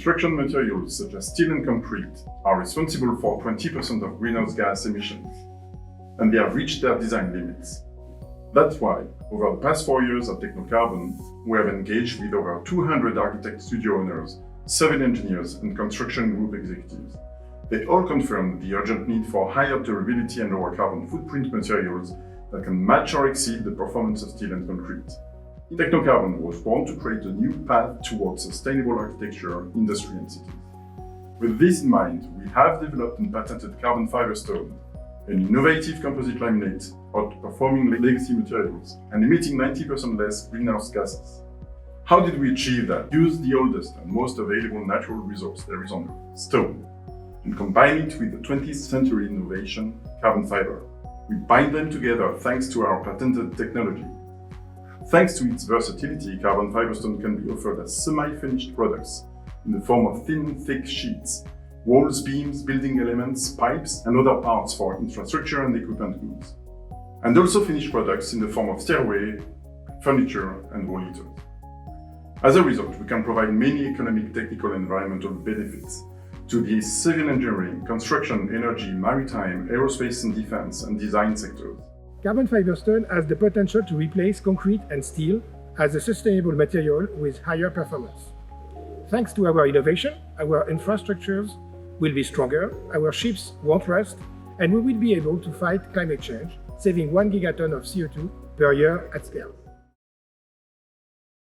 Construction materials such as steel and concrete are responsible for 20% of greenhouse gas emissions, and they have reached their design limits. That's why, over the past 4 years at TechnoCarbon, we have engaged with over 200 architect studio owners, civil engineers, and construction group executives. They all confirmed the urgent need for higher durability and lower carbon footprint materials that can match or exceed the performance of steel and concrete. TechnoCarbon was born to create a new path towards sustainable architecture, industry, and cities. With this in mind, we have developed and patented CarbonFibreStone, an innovative composite laminate outperforming legacy materials and emitting 90% less greenhouse gases. How did we achieve that? Use the oldest and most available natural resource there is on Earth, stone, and combine it with the 20th century innovation, carbon fiber. We bind them together thanks to our patented technology. Thanks to its versatility, CarbonFibreStone can be offered as semi-finished products in the form of thin, thick sheets, walls, beams, building elements, pipes, and other parts for infrastructure and equipment goods. And also finished products in the form of stairway, furniture, and wall heaters. As a result, we can provide many economic, technical, and environmental benefits to the civil engineering, construction, energy, maritime, aerospace and defense, and design sectors. CarbonFibreStone has the potential to replace concrete and steel as a sustainable material with higher performance. Thanks to our innovation, our infrastructures will be stronger, our ships won't rust, and we will be able to fight climate change, saving 1 gigaton of CO2 per year at scale.